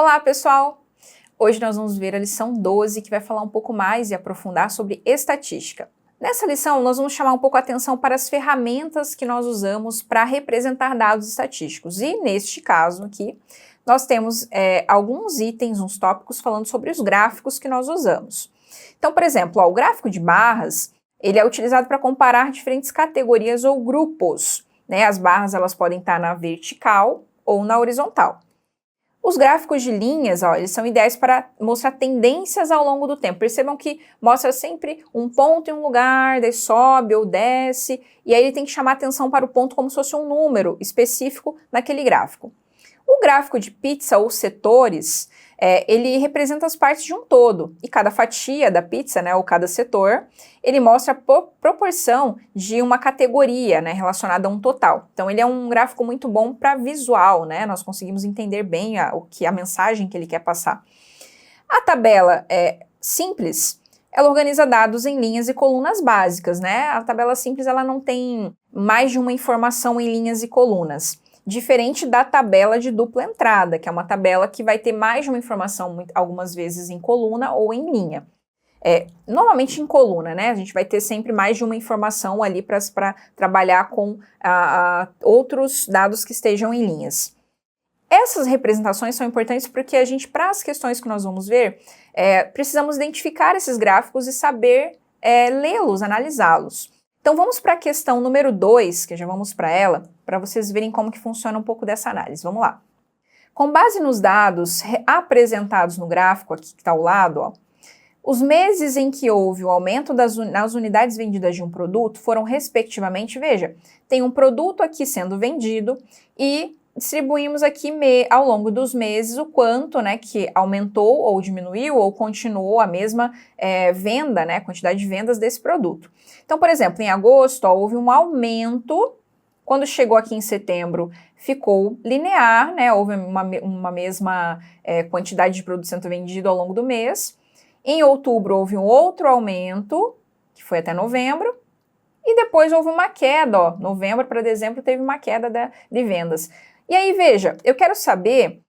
Olá, pessoal! Hoje nós vamos ver a lição 12, que vai falar um pouco mais e aprofundar sobre estatística. Nessa lição, nós vamos chamar um pouco a atenção para as ferramentas que nós usamos para representar dados estatísticos. E neste caso aqui, nós temos alguns itens, uns tópicos falando sobre os gráficos que nós usamos. Então, por exemplo, o gráfico de barras, ele é utilizado para comparar diferentes categorias ou grupos, né? As barras elas podem estar na vertical ou na horizontal. Os gráficos de linhas, eles são ideais para mostrar tendências ao longo do tempo. Percebam que mostra sempre um ponto em um lugar, daí sobe ou desce, e aí ele tem que chamar atenção para o ponto como se fosse um número específico naquele gráfico. O gráfico de pizza ou setores, ele representa as partes de um todo, e cada fatia da pizza, né, ou cada setor, ele mostra a proporção de uma categoria, né, relacionada a um total. Então ele é um gráfico muito bom para visual, né, nós conseguimos entender bem a mensagem que ele quer passar. A tabela simples, ela organiza dados em linhas e colunas básicas, né, a tabela simples ela não tem mais de uma informação em linhas e colunas. Diferente da tabela de dupla entrada, que é uma tabela que vai ter mais de uma informação, algumas vezes em coluna ou em linha. Normalmente em coluna, né? A gente vai ter sempre mais de uma informação ali para trabalhar com outros dados que estejam em linhas. Essas representações são importantes porque a gente, para as questões que nós vamos ver, precisamos identificar esses gráficos e saber lê-los, analisá-los. Então vamos para a questão número 2, que já vamos para ela, para vocês verem como que funciona um pouco dessa análise. Vamos lá. Com base nos dados apresentados no gráfico aqui que está ao lado, os meses em que houve o aumento nas unidades vendidas de um produto foram respectivamente, veja, tem um produto aqui sendo vendido e distribuímos aqui ao longo dos meses o quanto, né, que aumentou ou diminuiu ou continuou a mesma venda, né, quantidade de vendas desse produto. Então, por exemplo, em agosto houve um aumento, quando chegou aqui em setembro ficou linear, né, houve uma mesma quantidade de produto sendo vendido ao longo do mês. Em outubro houve um outro aumento, que foi até novembro, e depois houve uma queda, novembro para dezembro teve uma queda de vendas. E aí, veja, eu quero saber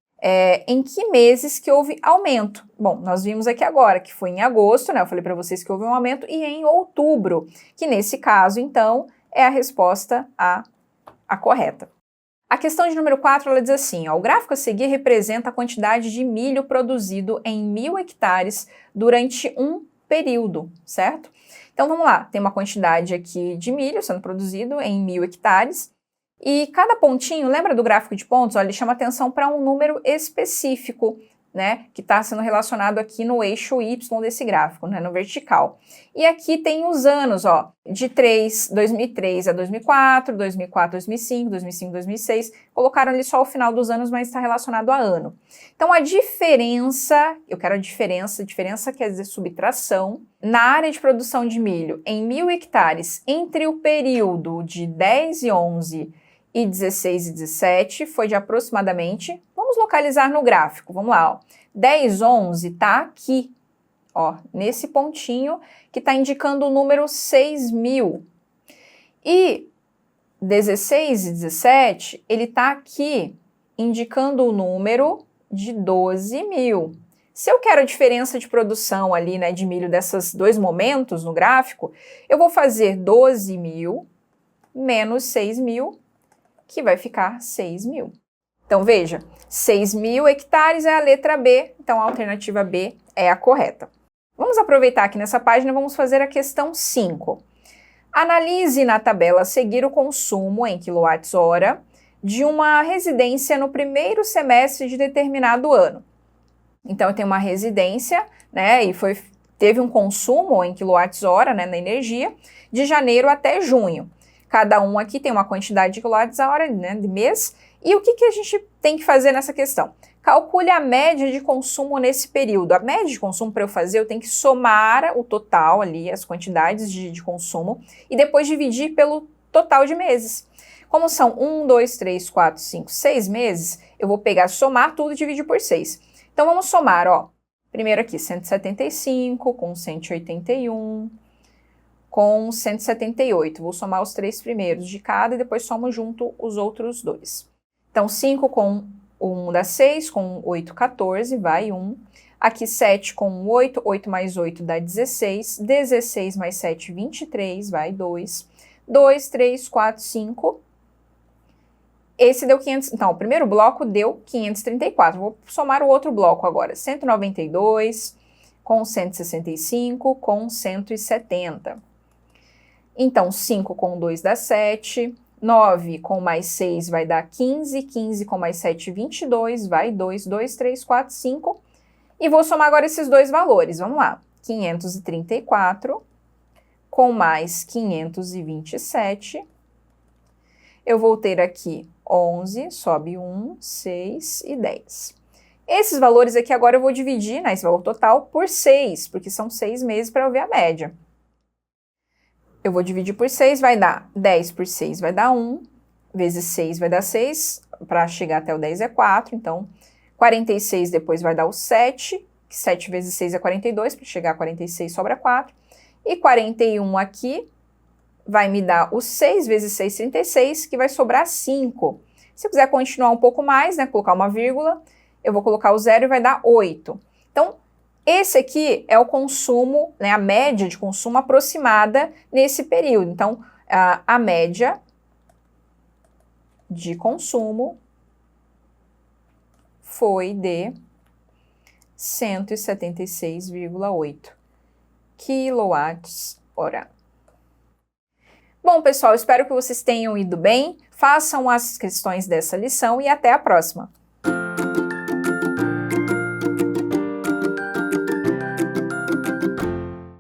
em que meses que houve aumento. Bom, nós vimos aqui agora que foi em agosto, né? Eu falei para vocês que houve um aumento, e em outubro, que nesse caso, então, é a resposta a correta. A questão de número 4, ela diz assim, o gráfico a seguir representa a quantidade de milho produzido em 1.000 hectares durante um período, certo? Então, vamos lá, tem uma quantidade aqui de milho sendo produzido em 1.000 hectares, e cada pontinho, lembra do gráfico de pontos? Ele chama atenção para um número específico, né, que está sendo relacionado aqui no eixo Y desse gráfico, né, no vertical. E aqui tem os anos, de 2003 a 2004, 2004 a 2005, 2005 a 2006, colocaram ali só o final dos anos, mas está relacionado a ano. Então a diferença, eu quero a diferença quer dizer subtração, na área de produção de milho em 1.000 hectares entre o período de 10 e 11 e 16 e 17 foi de aproximadamente, vamos localizar no gráfico, vamos lá, 10, 11 está aqui, nesse pontinho que está indicando o número 6.000. E 16 e 17, ele está aqui indicando o número de 12.000. Se eu quero a diferença de produção ali, né, de milho desses dois momentos no gráfico, eu vou fazer 12.000 menos 6.000, que vai ficar 6.000. Então, veja, 6.000 hectares é a letra B, então a alternativa B é a correta. Vamos aproveitar aqui nessa página e vamos fazer a questão 5. Analise na tabela a seguir o consumo em kWh de uma residência no primeiro semestre de determinado ano. Então, eu tenho uma residência, né, e teve um consumo em kWh, né, na energia, de janeiro até junho. Cada um aqui tem uma quantidade de kWh, né, de mês. E o que a gente tem que fazer nessa questão? Calcule a média de consumo nesse período. A média de consumo, para eu fazer, eu tenho que somar o total ali, as quantidades de consumo, e depois dividir pelo total de meses. Como são 1, 2, 3, 4, 5, 6 meses, eu vou pegar, somar tudo e dividir por 6. Então, vamos somar, primeiro aqui, 175 com 181... com 178. Vou somar os 3 primeiros de cada e depois somo junto os outros dois. Então, 5 com O 1 dá 6, com 8, 14, vai 1. Aqui 7 com 8, 8 mais 8 dá 16, 16 mais 7, 23, vai 2. 2, 3, 4, 5. Esse deu 500, então o primeiro bloco deu 534. Vou somar o outro bloco agora. 192 com 165 com 170. Então 5 com 2 dá 7. 9 com mais 6 vai dar 15, 15 com mais 7, 22, vai 2, 2, 3, 4, 5. E vou somar agora esses dois valores, vamos lá. 534 com mais 527, eu vou ter aqui 11, sobe 1, 6 e 10. Esses valores aqui agora eu vou dividir, né, esse valor total, por 6, porque são 6 meses para eu ver a média. Eu vou dividir por 6, vai dar 10 por 6 vai dar 1, vezes 6 vai dar 6, para chegar até o 10 é 4, então 46 depois vai dar o 7, que 7 vezes 6 é 42, para chegar a 46 sobra 4, e 41 aqui vai me dar o 6 vezes 6, 36, que vai sobrar 5. Se eu quiser continuar um pouco mais, né, colocar uma vírgula, eu vou colocar o 0 e vai dar 8. Então, esse aqui é o consumo, né, a média de consumo aproximada nesse período. Então, a média de consumo foi de 176,8 kWh. Bom, pessoal, espero que vocês tenham ido bem. Façam as questões dessa lição e até a próxima.